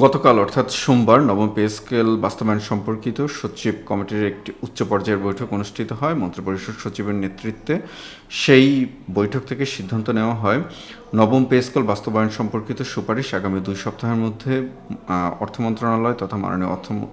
গতকাল অর্থাৎ সোমবার নবম পে স্কেল বাস্তবায়ন সম্পর্কিত সচিব কমিটির একটি উচ্চ পর্যায়ের বৈঠক অনুষ্ঠিত হয় মন্ত্রিপরিষদ সচিবের নেতৃত্বে। সেই বৈঠক থেকে সিদ্ধান্ত নেওয়া হয় নবম পে স্কেল বাস্তবায়ন সম্পর্কিত সুপারিশ আগামী 2 সপ্তাহের মধ্যে অর্থ মন্ত্রণালয় তথা মাননীয়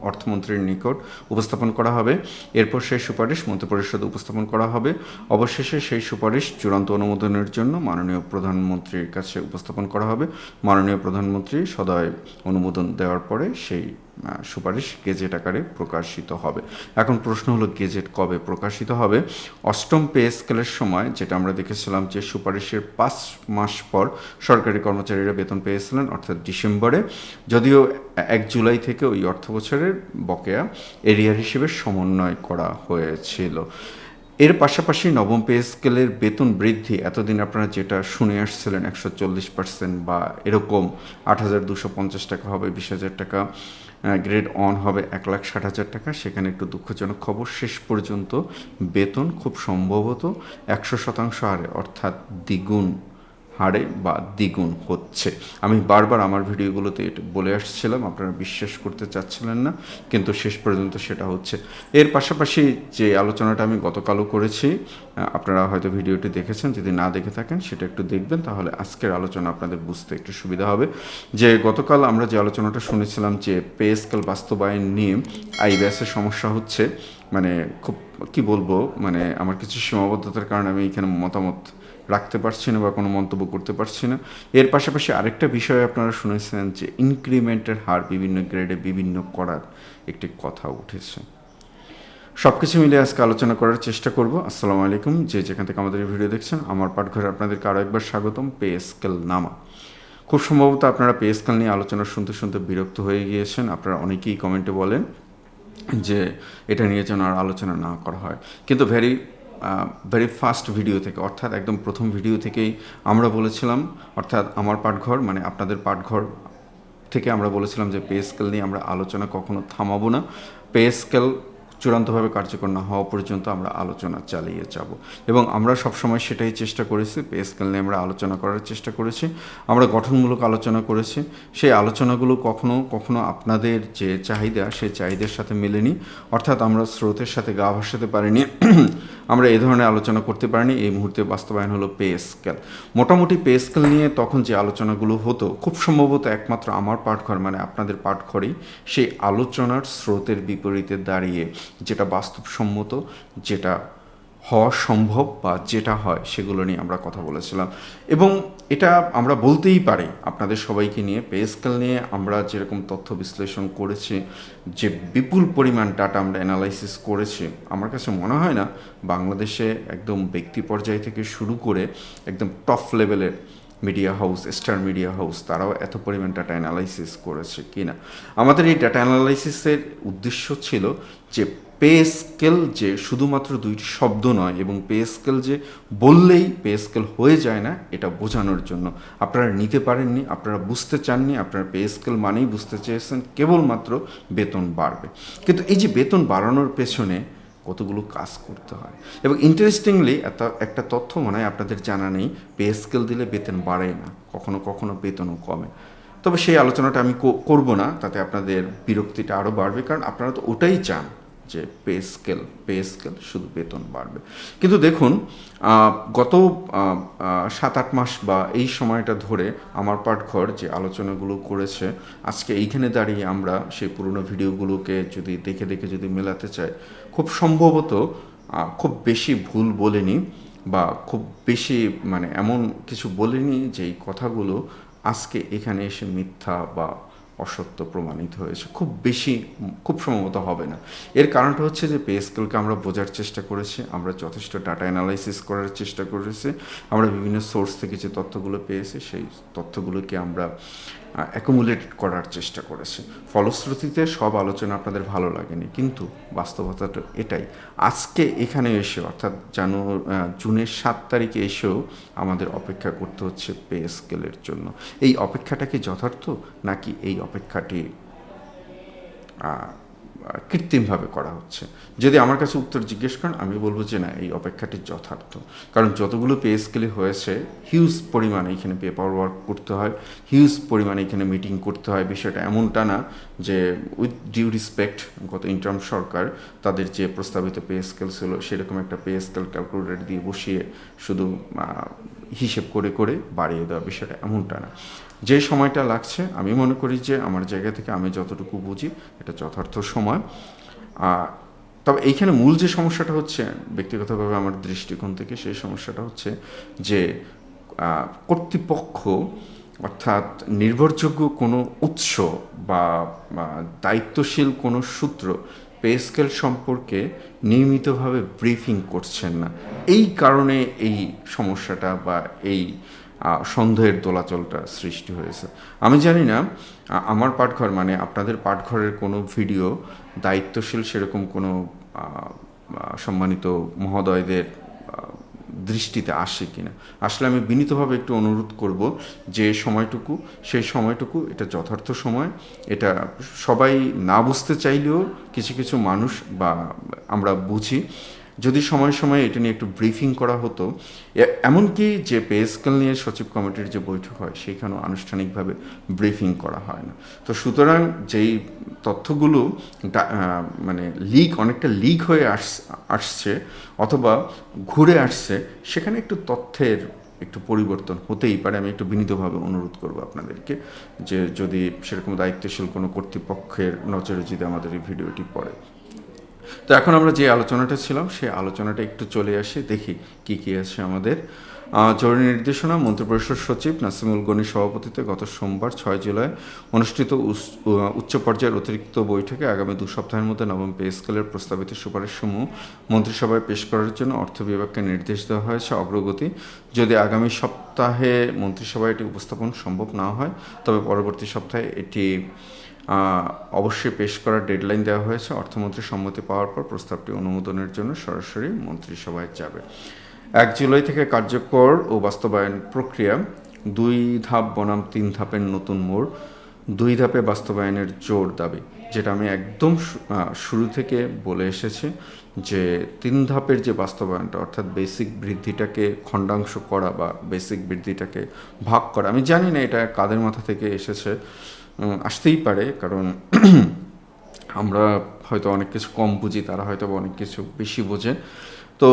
অর্থমন্ত্রীর নিকট উপস্থাপন করা হবে। এরপর সেই সুপারিশ মন্ত্রিপরিষদে উপস্থাপন করা হবে। অবশেষে সেই সুপারিশ চূড়ান্ত অনুমোদনের জন্য মাননীয় প্রধানমন্ত্রীর কাছে উপস্থাপন করা হবে। মাননীয় প্রধানমন্ত্রী সদয় অনুমোদন দেওয়ার পরে সেই সুপারিশ গেজেট আকারে প্রকাশিত হবে। এখন প্রশ্ন হলো গেজেট কবে প্রকাশিত হবে? অষ্টম পে স্কেলের সময় যেটা আমরা দেখেছিলাম যে সুপারিশের 5 মাস পর সরকারি কর্মচারীরা বেতন পেয়েছিলেন অর্থাৎ ডিসেম্বরে, যদিও 1 জুলাই থেকে ওই অর্থ বছরের বকেয়া এরিয়ার হিসেবে সমন্বয় করা হয়েছিল। এর পাশাপাশি নবম পে স্কেলের বেতন বৃদ্ধি এতদিন আপনারা যেটা শুনে আসছিলেন 140% বা এরকম 8,250 টাকা হবে, 20,000 টাকা গ্রেড অন হবে 1,60,000 টাকা, সেখানে একটু দুঃখজনক খবর, শেষ পর্যন্ত বেতন খুব সম্ভবত 100% হারে অর্থাৎ দ্বিগুণ হারে বা দ্বিগুণ হচ্ছে। আমি বারবার আমার ভিডিওগুলোতে এটা বলে আসছিলাম, আপনারা বিশ্বাস করতে চাচ্ছিলেন না, কিন্তু শেষ পর্যন্ত সেটা হচ্ছে। এর পাশাপাশি যে আলোচনাটা আমি গতকালও করেছি, আপনারা হয়তো ভিডিওটি দেখেছেন, যদি না দেখে থাকেন সেটা একটু দেখবেন, তাহলে আজকের আলোচনা আপনাদের বুঝতে একটু সুবিধা হবে। যে গতকাল আমরা যে আলোচনাটা শুনেছিলাম যে পে স্কেল বাস্তবায়ন নিয়ে আইব্যাসের সমস্যা হচ্ছে, মানে খুব কি বলবো, মানে আমার কিছু সীমাবদ্ধতার কারণে আমি এখানে মতামত রাখতে পারছি না বা কোনো মন্তব্য করতে পারছি না। এর পাশাপাশি আরেকটা বিষয় আপনারা শুনেছেন যে ইনক্রিমেন্টের হার বিভিন্ন গ্রেডে বিভিন্ন করার একটি কথা উঠেছে। সব কিছু মিলে আজকে আলোচনা করার চেষ্টা করব। আসসালামু আলাইকুম, যে যেখান থেকে আমাদের এই ভিডিও দেখছেন, আমার পাঠঘরে আপনাদেরকে আরও একবার স্বাগতম। পে স্কেল নামা, খুব সম্ভবত আপনারা পে স্কেল নিয়ে আলোচনা শুনতে শুনতে বিরক্ত হয়ে গিয়েছেন। আপনারা অনেকেই কমেন্টে বলেন যে এটা নিয়ে যেন আর আলোচনা না করা হয়, কিন্তু ভেরি ফার্স্ট ভিডিও থেকে অর্থাৎ একদম প্রথম ভিডিও থেকেই আমরা বলেছিলাম, অর্থাৎ আমার পাঠঘর মানে আপনাদের পাঠঘর থেকে আমরা বলেছিলাম যে পে স্কেল নিয়ে আমরা আলোচনা কখনো থামাবো না। পে স্কেল চূড়ান্তভাবে কার্যকর না হওয়া পর্যন্ত আমরা আলোচনা চালিয়ে যাব, এবং আমরা সবসময় সেটাই চেষ্টা করেছি। পে স্কেল নিয়ে আমরা আলোচনা করার চেষ্টা করেছি, আমরা গঠনমূলক আলোচনা করেছি। সেই আলোচনাগুলো কখনো কখনো আপনাদের যে চাহিদা সেই চাহিদার সাথে মেলেনি, অর্থাৎ আমরা স্রোতের সাথে গা ভাসাতে পারিনি, আমরা এই ধরনের আলোচনা করতে পারিনি। এই মুহূর্তে বাস্তবায়ন হলো পে স্কেল। মোটামুটি পে স্কেল নিয়ে তখন যে আলোচনাগুলো হতো, খুব সম্ভবত একমাত্র আমার পাঠঘর মানে আপনাদের পাঠঘরেই সেই আলোচনার স্রোতের বিপরীতে দাঁড়িয়ে যেটা বাস্তবসম্মত, যেটা হওয়া সম্ভব বা যেটা হয় সেগুলো নিয়ে আমরা কথা বলেছিলাম। এবং এটা আমরা বলতেই পারি আপনাদের সবাইকে নিয়ে, পে স্কেল নিয়ে আমরা যেরকম তথ্য বিশ্লেষণ করেছি, যে বিপুল পরিমাণ ডাটা আমরা অ্যানালাইসিস করেছি, আমার কাছে মনে হয় না বাংলাদেশে একদম ব্যক্তি পর্যায় থেকে শুরু করে একদম টপ লেভেলের media house, star media house, তারাও এত পরিমাণ ডাটা অ্যানালাইসিস করেছে কিনা। আমাদের এই ডাটা অ্যানালাইসিসের উদ্দেশ্য ছিল যে পে স্কেল যে শুধুমাত্র দুইটি শব্দ নয়, এবং পে স্কেল যে বললেই পে স্কেল হয়ে যায় না, এটা বোঝানোর জন্য। আপনারা নিতে পারেননি, আপনারা বুঝতে চাননি, আপনারা পে স্কেল মানেই বুঝতে চেয়েছেন কেবলমাত্র বেতন বাড়বে। কিন্তু এই যে বেতন বাড়ানোর পেছনে কতগুলো কাজ করতে হয়, এবং ইন্টারেস্টিংলি একটা তথ্য মনে হয় আপনাদের জানা নেই, পে স্কেল দিলে বেতন বাড়ে না, কখনো কখনো বেতনও কমে। তবে সেই আলোচনাটা আমি করব না, তাতে আপনাদের বিরক্তিটা আরও বাড়বে, কারণ আপনারা তো ওটাই চান যে পে স্কেল শুধু বেতন বাড়বে। কিন্তু দেখুন, গত 7-8 মাস বা এই সময়টা ধরে আমার পাঠঘর যে আলোচনাগুলো করেছে, আজকে এইখানে দাঁড়িয়ে আমরা সেই পুরনো ভিডিওগুলোকে যদি দেখে দেখে যদি মেলাতে চাই, খুব সম্ভবত খুব বেশি ভুল বলিনি বা খুব বেশি মানে এমন কিছু বলিনি যে এই কথাগুলো আজকে এখানে এসে মিথ্যা বা অসত্য প্রমাণিত হয়েছে। খুব সম্ভবত হবে না। এর কারণটা হচ্ছে যে পে স্কেলকে আমরা বোঝার চেষ্টা করেছি, আমরা যথেষ্ট ডাটা অ্যানালাইসিস করার চেষ্টা করেছি, আমরা বিভিন্ন সোর্স থেকে যে তথ্যগুলো পেয়েছি সেই তথ্যগুলোকে আমরা অ্যাকুমুলেট করার চেষ্টা করেছি। ফলশ্রুতিতে সব আলোচনা আপনাদের ভালো লাগেনি, কিন্তু বাস্তবতাটা এটাই। আজকে এখানে এসে অর্থাৎ জুনের 7 তারিখে এসেও আমাদের অপেক্ষা করতে হচ্ছে পে স্কেলের জন্য। এই অপেক্ষাটা কি যথার্থ, নাকি এই অপেক্ষাটি কৃত্রিমভাবে করা হচ্ছে। যদি আমার কাছে উত্তর জিজ্ঞেস করেন, আমি বলবো যে না, এই অপেক্ষাটি যথার্থ। কারণ যতগুলো পে স্কেলে হয়েছে, হিউজ পরিমাণে এখানে পেপার ওয়ার্ক করতে হয়, হিউজ পরিমাণে এখানে মিটিং করতে হয়। বিষয়টা এমনটা না যে উইথ ডিউ রেসপেক্ট, গত ইন্টার্ম সরকার তাদের যে প্রস্তাবিত পে স্কেল ছিল সেরকম একটা পে স্কেল ক্যালকুলেটর দিয়ে বসিয়ে শুধু হিসেব করে করে বাড়িয়ে দেওয়া, বিষয়টা এমনটা না। যে সময়টা লাগছে, আমি মনে করি যে আমার জায়গা থেকে আমি যতটুকু বুঝি এটা যথার্থ সময়। তবে এইখানে মূল যে সমস্যাটা হচ্ছে, ব্যক্তিগতভাবে আমার দৃষ্টিকোণ থেকে সেই সমস্যাটা হচ্ছে যে কর্তৃপক্ষ, অর্থাৎ নির্ভরযোগ্য কোনো উৎস বা দায়িত্বশীল কোনো সূত্র পে স্কেল সম্পর্কে নিয়মিতভাবে ব্রিফিং করছেন না। এই কারণে এই সমস্যাটা বা এই সন্দেহের দোলাচলটা সৃষ্টি হয়েছে। আমি জানি না আমার পাঠঘর মানে আপনাদের পাঠঘরের কোনো ভিডিও দায়িত্বশীল সেরকম কোনো সম্মানিত মহোদয়দের দৃষ্টিতে আসে কিনা। আসলে আমি বিনীতভাবে একটু অনুরোধ করব যে সময়টুকু, সেই সময়টুকু এটা যথার্থ সময়। এটা সবাই না বুঝতে চাইলেও কিছু কিছু মানুষ বা আমরা বুঝি, যদি সময় সময়ে এটা নিয়ে একটু ব্রিফিং করা হতো। এমনকি যে পে স্কেল নিয়ে সচিব কমিটির যে বৈঠক হয় সেখানেও আনুষ্ঠানিকভাবে ব্রিফিং করা হয় না। তো সুতরাং যেই তথ্যগুলো মানে অনেকটা লিক হয়ে আসছে অথবা ঘুরে আসছে, সেখানে একটু তথ্যের একটু পরিবর্তন হতেই পারে। আমি একটু বিনীতভাবে অনুরোধ করব আপনাদেরকে যে যদি সেরকম দায়িত্বশীল কোনো কর্তৃপক্ষের নজরে যদি আমাদের এই ভিডিওটি পড়ে। তো এখন আমরা যে আলোচনাটা ছিলাম সেই আলোচনাটা একটু চলে আসি, দেখি কি কি আছে আমাদের। জরুরি নির্দেশনা। মন্ত্রিপরিষদ সচিব নাসিমুল গনির সভাপতিত্বে গত সোমবার 6 জুলাই অনুষ্ঠিত উচ্চ পর্যায়ের অতিরিক্ত বৈঠকে আগামী 2 সপ্তাহের মধ্যে নবম পে স্কেলের প্রস্তাবিত সুপারিশসমূহ মন্ত্রিসভায় পেশ করার জন্য অর্থ বিভাগকে নির্দেশ দেওয়া হয়েছে। অগ্রগতি: যদি আগামী সপ্তাহে মন্ত্রিসভায় এটি উপস্থাপন সম্ভব না হয়, তবে পরবর্তী সপ্তাহে এটি অবশ্যই পেশ করার ডেডলাইন দেওয়া হয়েছে। অর্থমন্ত্রীর সম্মতি পাওয়ার পর প্রস্তাবটি অনুমোদনের জন্য সরাসরি মন্ত্রিসভায় যাবে। 1 জুলাই থেকে কার্যকর ও বাস্তবায়ন প্রক্রিয়া। 2 ধাপ বনাম 3 ধাপের নতুন মোড়। 2 ধাপে বাস্তবায়নের জোর দাবি, যেটা আমি একদম শুরু থেকে বলে এসেছি যে 3 ধাপের যে বাস্তবায়নটা, অর্থাৎ বেসিক বৃদ্ধিটাকে খণ্ডাংশ করা বা বেসিক বৃদ্ধিটাকে ভাগ করা। আমি জানি না এটা কাদের মাথা থেকে এসেছে, আসতেই পারে, কারণ আমরা হয়তো অনেক কিছু কম বুঝি, তারা হয়তো অনেক কিছু বেশি বোঝে। তো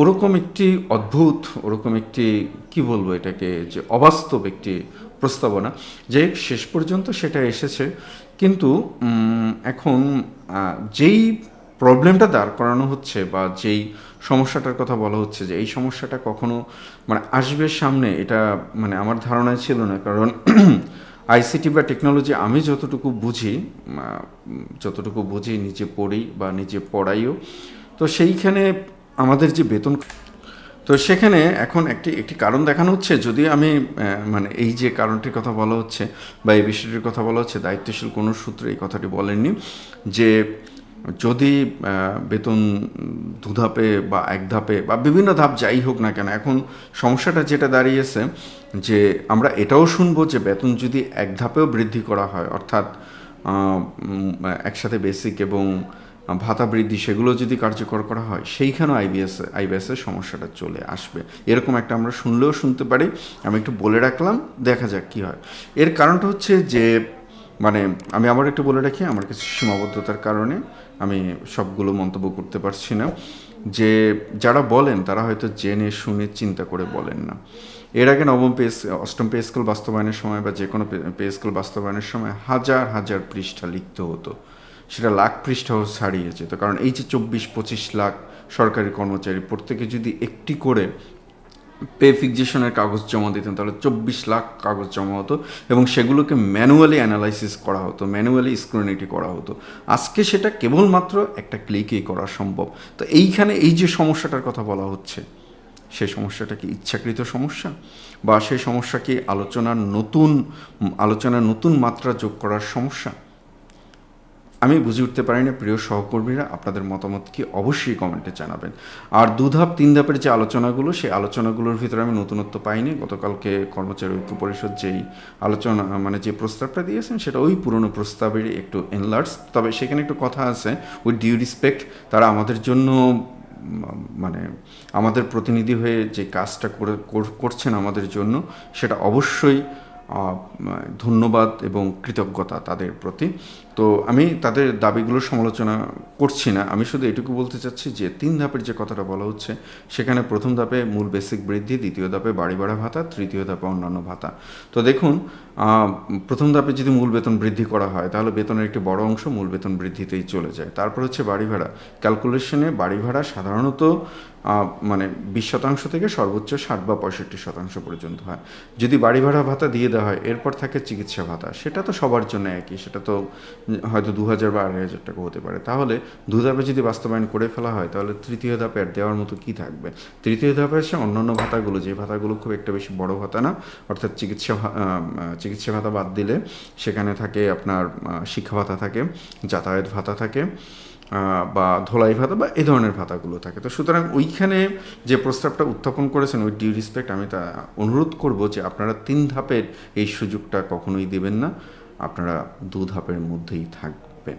ওরকম একটি অদ্ভুত, ওরকম একটি কি বলবো এটাকে, যে অবাস্তব একটি প্রস্তাবনা, যে শেষ পর্যন্ত সেটা এসেছে। কিন্তু এখন যেই প্রবলেমটা দাঁড় করানো হচ্ছে বা যেই সমস্যাটার কথা বলা হচ্ছে, যে এই সমস্যাটা কখনো মানে আসবে সামনে, এটা মানে আমার ধারণায় ছিল না। কারণ আইসিটি বা টেকনোলজি আমি যতটুকু বুঝি নিজে পড়ি বা নিজে পড়াইও, তো সেইখানে আমাদের যে বেতন, তো সেখানে এখন একটি কারণ দেখানো হচ্ছে। যদি আমি মানে এই যে কারণটির কথা বলা হচ্ছে বা এই বিষয়টির কথা বলা হচ্ছে, দায়িত্বশীল কোনো সূত্রে এই কথাটি বলেননি যে যদি বেতন 2 ধাপে বা 1 ধাপে বা বিভিন্ন ধাপ যাই হোক না কেন, এখন সমস্যাটা যেটা দাঁড়িয়েছে যে আমরা এটাও শুনবো যে বেতন যদি 1 ধাপেও বৃদ্ধি করা হয়, অর্থাৎ একসাথে বেসিক এবং ভাতা বৃদ্ধি সেগুলো যদি কার্যকর করা হয়, সেইখানেও আইবিএসের সমস্যাটা চলে আসবে। এরকম একটা আমরা শুনলেও শুনতে পারি। আমি একটু বলে রাখলাম, দেখা যাক কী হয়। এর কারণটা হচ্ছে যে মানে আমি আবার একটু বলে রাখি, আমার কিছু সীমাবদ্ধতার কারণে আমি সবগুলো মন্তব্য করতে পারছি না। যে যারা বলেন তারা হয়তো জেনে শুনে চিন্তা করে বলেন না। এর আগে অষ্টম পে স্কেল বাস্তবায়নের সময় বা যে কোনো পে স্কেল বাস্তবায়নের সময় হাজার হাজার পৃষ্ঠা লিখতে হতো, সেটা লাখ পৃষ্ঠাও ছাড়িয়ে যেত। কারণ এই যে 24-25 লাখ সরকারি কর্মচারী, প্রত্যেকে যদি একটি করে পে ফিক্সেশনের কাগজ জমা দিতেন, তাহলে 24 লাখ কাগজ জমা হতো এবং সেগুলোকে ম্যানুয়ালি অ্যানালাইসিস করা হতো, ম্যানুয়ালি স্ক্রুটিনি করা হতো। আজকে সেটা কেবলমাত্র একটা ক্লিকেই করা সম্ভব। তো এইখানে এই যে সমস্যাটার কথা বলা হচ্ছে, সেই সমস্যাটা কি ইচ্ছাকৃত সমস্যা, বা সেই সমস্যা কি আলোচনার নতুন মাত্রা যোগ করার সমস্যা? আমি বুঝে উঠতে পারি না প্রিয় সহকর্মীরা, আপনাদের মতামত কি অবশ্যই কমেন্টে জানাবেন। আর 2 ধাপ 3 ধাপের যে আলোচনাগুলো, সেই আলোচনাগুলোর ভিতরে আমি নতুনত্ব পাইনি। গতকালকে কর্মচারী ঐক্য পরিষদ যেই আলোচনা মানে যে প্রস্তাবটা দিয়েছেন সেটা ওই পুরনো প্রস্তাবেরই একটু এনলার্জ। তবে সেখানে একটু কথা আছে, উইথ ডিউ রেসপেক্ট, তারা আমাদের জন্য মানে আমাদের প্রতিনিধি হয়ে যে কাজটা করছেন আমাদের জন্য, সেটা অবশ্যই ধন্যবাদ এবং কৃতজ্ঞতা তাদের প্রতি। তো আমি তাদের দাবিগুলোর সমালোচনা করছি না, আমি শুধু এটুকু বলতে চাচ্ছি যে 3 ধাপের যে কথাটা বলা হচ্ছে, সেখানে প্রথম ধাপে মূল বেসিক বৃদ্ধি, দ্বিতীয় ধাপে বাড়ি ভাড়া ভাতা, তৃতীয় ধাপে অন্যান্য ভাতা। তো দেখুন, প্রথম ধাপে যদি মূল বেতন বৃদ্ধি করা হয় তাহলে বেতনের একটি বড় অংশ মূল বেতন বৃদ্ধিতেই চলে যায়। তারপর হচ্ছে বাড়ি ভাড়া। ক্যালকুলেশনে বাড়ি ভাড়া সাধারণত মানে 20% থেকে সর্বোচ্চ 60 বা 65% পর্যন্ত হয়। যদি বাড়ি ভাড়া ভাতা দিয়ে দেওয়া হয়, এরপর থাকে চিকিৎসা ভাতা। সেটা তো সবার জন্য একই, সেটা তো হয়তো 2000 বা 2500 টাকা হতে পারে। তাহলে 2 ধাপে যদি বাস্তবায়ন করে ফেলা হয়, তাহলে তৃতীয় ধাপে আর দেওয়ার মতো কী থাকবে? তৃতীয় ধাপে আছে অন্যান্য ভাতাগুলো, যে ভাতাগুলো খুব একটা বেশি বড় ভাতা না, অর্থাৎ চিকিৎসা ভাতা বাদ দিলে সেখানে থাকে আপনার শিক্ষা ভাতা থাকে, যাতায়াত ভাতা থাকে, বা ধোলাই ভাতা বা এই ধরনের ভাতাগুলো থাকে। তো সুতরাং ওইখানে যে প্রস্তাবটা উত্থাপন করেছেন, ওই ডিউ রেসপেক্ট, আমি তা অনুরোধ করব যে আপনারা 3 ধাপের এই সুযোগটা কখনোই দেবেন না, আপনারা 2 ধাপের মধ্যেই থাকবেন।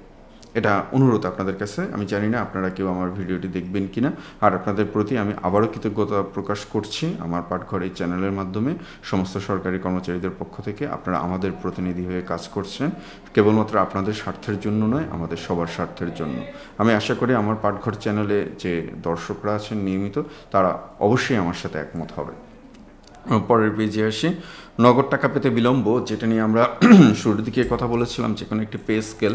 এটা অনুরোধ আপনাদের কাছে। আমি জানি না আপনারা কেউ আমার ভিডিওটি দেখবেন কিনা। আর আপনাদের প্রতি আমি আবারও কৃতজ্ঞতা প্রকাশ করছি আমার পাঠঘর এই চ্যানেলের মাধ্যমে সমস্ত সরকারি কর্মচারীদের পক্ষ থেকে। আপনারা আমাদের প্রতিনিধি হয়ে কাজ করছেন, কেবলমাত্র আপনাদের স্বার্থের জন্য নয়, আমাদের সবার স্বার্থের জন্য। আমি আশা করি আমার পাঠঘর চ্যানেলে যে দর্শকরা আছেন নিয়মিত, তারা অবশ্যই আমার সাথে একমত হবে। পরের পেজে আসি, নগদ টাকা পেতে বিলম্ব, যেটা নিয়ে আমরা শুরুর দিকে কথা বলেছিলাম, যে কোনো একটি পে স্কেল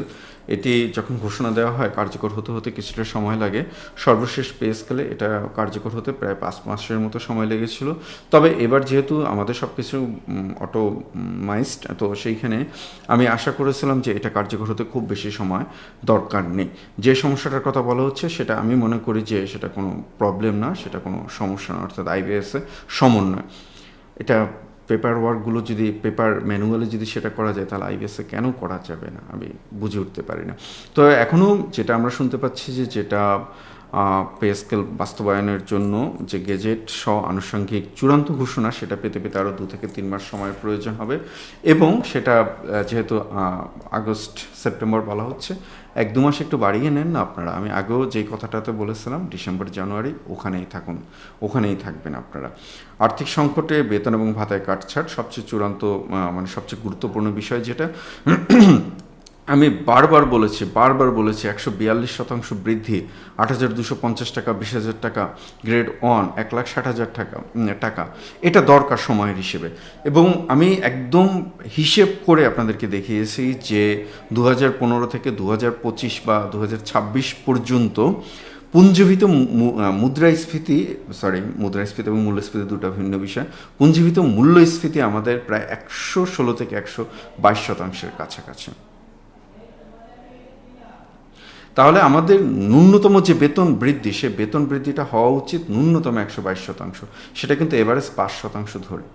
এটি যখন ঘোষণা দেওয়া হয় কার্যকর হতে হতে কিছুটা সময় লাগে। সর্বশেষ পে স্কেলে এটা কার্যকর হতে প্রায় 5 মাসের মতো সময় লেগেছিল। তবে এবার যেহেতু আমাদের সব কিছু অটোমাইজড, তো সেইখানে আমি আশা করেছিলাম যে এটা কার্যকর হতে খুব বেশি সময় দরকার নেই। যে সমস্যাটার কথা বলা হচ্ছে সেটা আমি মনে করি যে সেটা কোনো প্রবলেম না, সেটা কোনো সমস্যা না, অর্থাৎ আইবিএসে সমন্বয়। এটা পেপার ওয়ার্কগুলো যদি পেপার ম্যানুয়ালি যদি সেটা করা যায়, তাহলে আইবিএসে কেন করা যাবে না, আমি বুঝে উঠতে পারি না। তো এখনও যেটা আমরা শুনতে পাচ্ছি যে যেটা পে স্কেল বাস্তবায়নের জন্য যে গেজেট সহ আনুষঙ্গিক চূড়ান্ত ঘোষণা, সেটা পেতে পেতে আরও 2 থেকে 3 মাস সময়ের প্রয়োজন হবে। এবং সেটা যেহেতু আগস্ট সেপ্টেম্বর বলা হচ্ছে, 1-2 মাস একটু বাড়িয়ে নেন না আপনারা। আমি আগেও যেই কথাটাতে বলেছিলাম, ডিসেম্বর জানুয়ারি ওখানেই থাকুন, ওখানেই থাকবেন আপনারা। আর্থিক সংকটে বেতন এবং ভাতায় কাটছাট সবচেয়ে চূড়ান্ত মানে সবচেয়ে গুরুত্বপূর্ণ বিষয়, যেটা আমি বারবার বলেছি 142% বৃদ্ধি, 8,250 টাকা, 20,000 টাকা, গ্রেড 1 1,60,000 টাকা, এটা দরকার সময়ের হিসেবে। এবং আমি একদম হিসেব করে আপনাদেরকে দেখিয়েছি যে 2015 থেকে 2025 বা 2026 পর্যন্ত পুঞ্জীভূত মুদ্রাস্ফীতি এবং মূল্যস্ফীতি দুটো ভিন্ন বিষয়। পুঞ্জীভূত মূল্যস্ফীতি আমাদের প্রায় 116 থেকে 122% কাছাকাছি। তাহলে আমাদের ন্যূনতম যে বেতন বৃদ্ধি, সে বেতন বৃদ্ধিটা হওয়া উচিত ন্যূনতম 122%। সেটা কিন্তু এভারেজ 5% ধরে।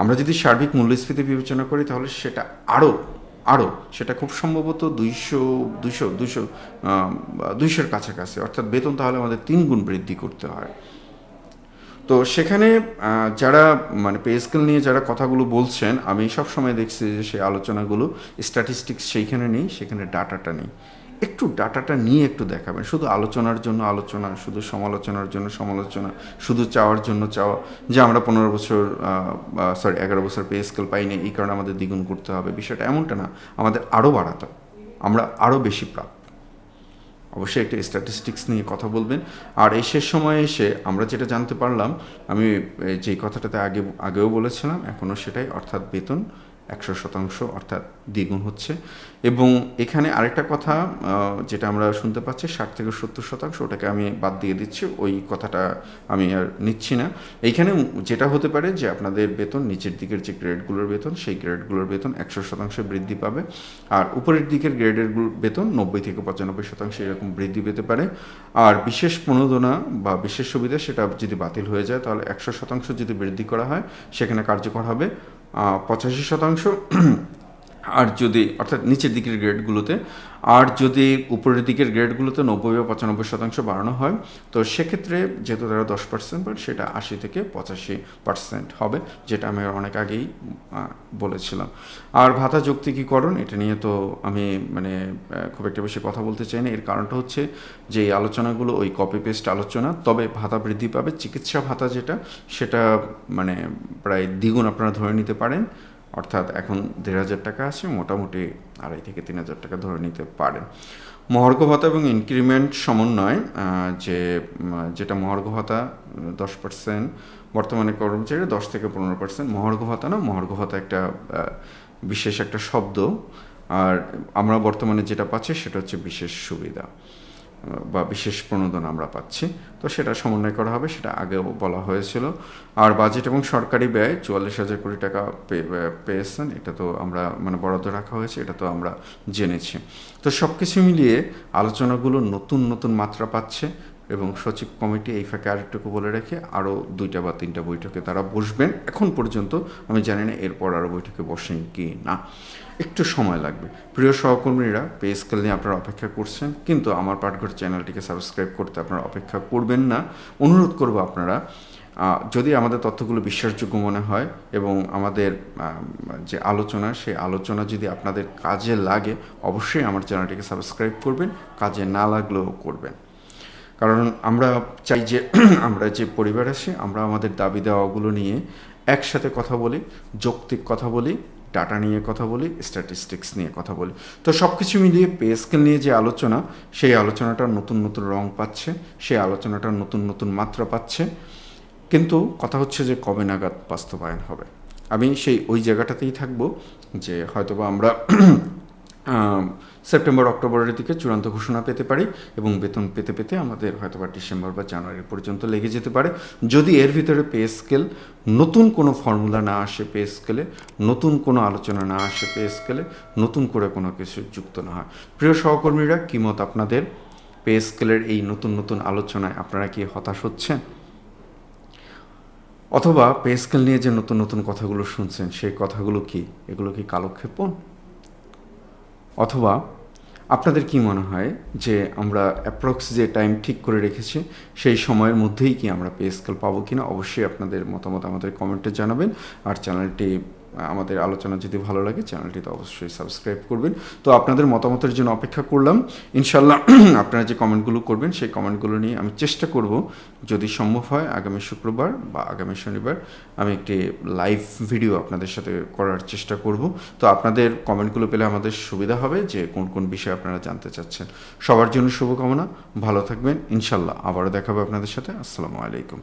আমরা যদি সার্বিক মূল্যস্ফীতি বিবেচনা করি, তাহলে সেটা আরও সেটা খুব সম্ভবত 200-200-200-200-র কাছাকাছি, অর্থাৎ বেতন তাহলে আমাদের 3 গুণ বৃদ্ধি করতে হয়। তো সেখানে যারা মানে পে স্কেল নিয়ে যারা কথাগুলো বলছেন, আমি সব সময় দেখছি যে সেই আলোচনাগুলো স্ট্যাটিস্টিক্স সেইখানে নেই, সেখানে ডাটাটা নেই। একটু ডাটাটা নিয়ে একটু দেখাবেন। শুধু আলোচনার জন্য আলোচনা, শুধু সমালোচনার জন্য সমালোচনা, শুধু চাওয়ার জন্য চাওয়া, যে আমরা 11 বছর পে স্কেল পাইনি, এই কারণে আমাদের দ্বিগুণ করতে হবে। বিষয়টা এমনটা না, আমাদের আরও বাড়াতে, আমরা আরও বেশি প্রাপ্য। অবশ্যই একটা স্ট্যাটিস্টিক্স নিয়ে কথা বলবেন। আর এই শেষ সময়ে এসে আমরা যেটা জানতে পারলাম, আমি যেই কথাটাতে আগেও বলেছিলাম, এখনও সেটাই, অর্থাৎ বেতন 100% অর্থাৎ দ্বিগুণ হচ্ছে। এবং এখানে আরেকটা কথা যেটা আমরা শুনতে পাচ্ছি, 60 থেকে 70%, ওটাকে আমি বাদ দিয়ে দিচ্ছি, ওই কথাটা আমি আর নিচ্ছি না। এইখানে যেটা হতে পারে যে আপনাদের বেতন নিচের দিকের যে গ্রেডগুলোর বেতন, সেই গ্রেডগুলোর বেতন 100% বৃদ্ধি পাবে, আর উপরের দিকের গ্রেডের বেতন 90 থেকে 95% এরকম বৃদ্ধি পেতে পারে। আর বিশেষ প্রণোদনা বা বিশেষ সুবিধা, সেটা যদি বাতিল হয়ে যায়, তাহলে 100% যদি বৃদ্ধি করা হয়, সেখানে কার্যকর হবে 85%। আর যদি অর্থাৎ নিচের দিকের গ্রেডগুলোতে, আর যদি উপরের দিকের গ্রেডগুলোতে 90 বা 95% বাড়ানো হয়, তো সেক্ষেত্রে যেহেতু তারা 10% পায়, সেটা 80 থেকে 85% হবে, যেটা আমি অনেক আগেই বলেছিলাম। আর ভাতা যৌক্তিকীকরণ, এটা নিয়ে তো আমি মানে খুব একটা বেশি কথা বলতে চাই না। এর কারণটা হচ্ছে যে এই আলোচনাগুলো ওই কপি পেস্ট আলোচনা। তবে ভাতা বৃদ্ধি পাবে, চিকিৎসা ভাতা যেটা, সেটা মানে প্রায় দ্বিগুণ আপনারা ধরে নিতে পারেন। অর্থাৎ এখন 1,500 টাকা আছে, মোটামুটি 2,500 থেকে 3,000 টাকা ধরে নিতে পারেন। মহার্ঘ ভাতা এবং ইনক্রিমেন্ট সমন্বয়, যেটা মহার্ঘ ভাতা 10%, বর্তমানে কর্মচারী 10 থেকে 15%। মহার্ঘ ভাতা না, মহার্ঘ ভাতা একটা বিশেষ একটা শব্দ, আর আমরা বর্তমানে যেটা পাচ্ছি সেটা হচ্ছে বিশেষ সুবিধা বা বিশেষ প্রণোদনা আমরা পাচ্ছি। তো সেটা সমন্বয় করা হবে, সেটা আগেও বলা হয়েছিল। আর বাজেট এবং সরকারি ব্যয় 44,000 কোটি টাকা পেয়েছেন, এটা তো আমরা মানে বরাদ্দ রাখা হয়েছে, এটা তো আমরা জেনেছি। তো সব কিছু মিলিয়ে আলোচনাগুলো নতুন নতুন মাত্রা পাচ্ছে, এবং সচিব কমিটি এই ফাঁকে আরেকটুকু বলে রেখে আরও 2টা বা 3টা বৈঠকে তারা বসবেন। এখন পর্যন্ত আমি জানি না এরপর আরও বৈঠকে বসেন কি না, একটু সময় লাগবে। প্রিয় সহকর্মীরা, পে স্কেল নিয়ে আপনারা অপেক্ষা করছেন, কিন্তু আমার পাঠঘর চ্যানেলটিকে সাবস্ক্রাইব করতে আপনারা অপেক্ষা করবেন না। অনুরোধ করব আপনারা, যদি আমাদের তথ্যগুলো বিশ্বাসযোগ্য মনে হয় এবং আমাদের যে আলোচনা, সেই আলোচনা যদি আপনাদের কাজে লাগে, অবশ্যই আমার চ্যানেলটিকে সাবস্ক্রাইব করবেন, কাজে না লাগলেও করবেন। কারণ আমরা চাই যে আমরা যে পরিবার আছি, আমরা আমাদের দাবি দেওয়াগুলো নিয়ে একসাথে কথা বলি, যৌক্তিক কথা বলি, ডাটা নিয়ে কথা বলি, স্ট্যাটিস্টিক্স নিয়ে কথা বলি। তো সব কিছু মিলিয়ে পে স্কেল নিয়ে যে আলোচনা, সেই আলোচনাটা নতুন নতুন রং পাচ্ছে, সেই আলোচনাটা নতুন নতুন মাত্রা পাচ্ছে। কিন্তু কথা হচ্ছে যে কবে নাগাদ বাস্তবায়ন হবে। আমি ওই জায়গাটাতেই থাকবো যে হয়তোবা আমরা সেপ্টেম্বর অক্টোবরের দিকে চূড়ান্ত ঘোষণা পেতে পারি, এবং বেতন পেতে পেতে আমাদের হয়তোবা ডিসেম্বর বা জানুয়ারি পর্যন্ত লেগে যেতে পারে, যদি এর ভিতরে পে স্কেল নতুন কোনো ফর্মুলা না আসে, পে স্কেলে নতুন কোনো আলোচনা না আসে, পে স্কেলে নতুন করে কোনো কিছু যুক্ত না হয়। প্রিয় সহকর্মীরা, কী মত আপনাদের? পে স্কেলের এই নতুন নতুন আলোচনায় আপনারা কি হতাশ হচ্ছেন? অথবা পে স্কেল নিয়ে যে নতুন নতুন কথাগুলো শুনছেন, সেই কথাগুলো কি, এগুলো কি কালক্ষেপণ? অথবা আপনাদের কি মনে হয় যে আমরা অ্যাপ্রক্স যে টাইম ঠিক করে রেখেছি, সেই সময়ের মধ্যেই কি আমরা পে স্কেল পাবো কিনা? অবশ্যই আপনাদের মতামত আমাদের কমেন্টে জানাবেন। আর চ্যানেলটি, আমাদের আলোচনা যদি ভালো লাগে, চ্যানেলটিতে অবশ্যই সাবস্ক্রাইব করবেন। তো আপনাদের মতামতের জন্য অপেক্ষা করলাম। ইনশাল্লাহ আপনারা যে কমেন্টগুলো করবেন, সেই কমেন্টগুলো নিয়ে আমি চেষ্টা করব, যদি সম্ভব হয় আগামী শুক্রবার বা আগামী শনিবার আমি একটি লাইভ ভিডিও আপনাদের সাথে করার চেষ্টা করব। তো আপনাদের কমেন্টগুলো পেলে আমাদের সুবিধা হবে যে কোন কোন বিষয়ে আপনারা জানতে চাচ্ছেন। সবার জন্য শুভকামনা, ভালো থাকবেন। ইনশাল্লাহ আবারও দেখা হবে আপনাদের সাথে। আসসালামু আলাইকুম।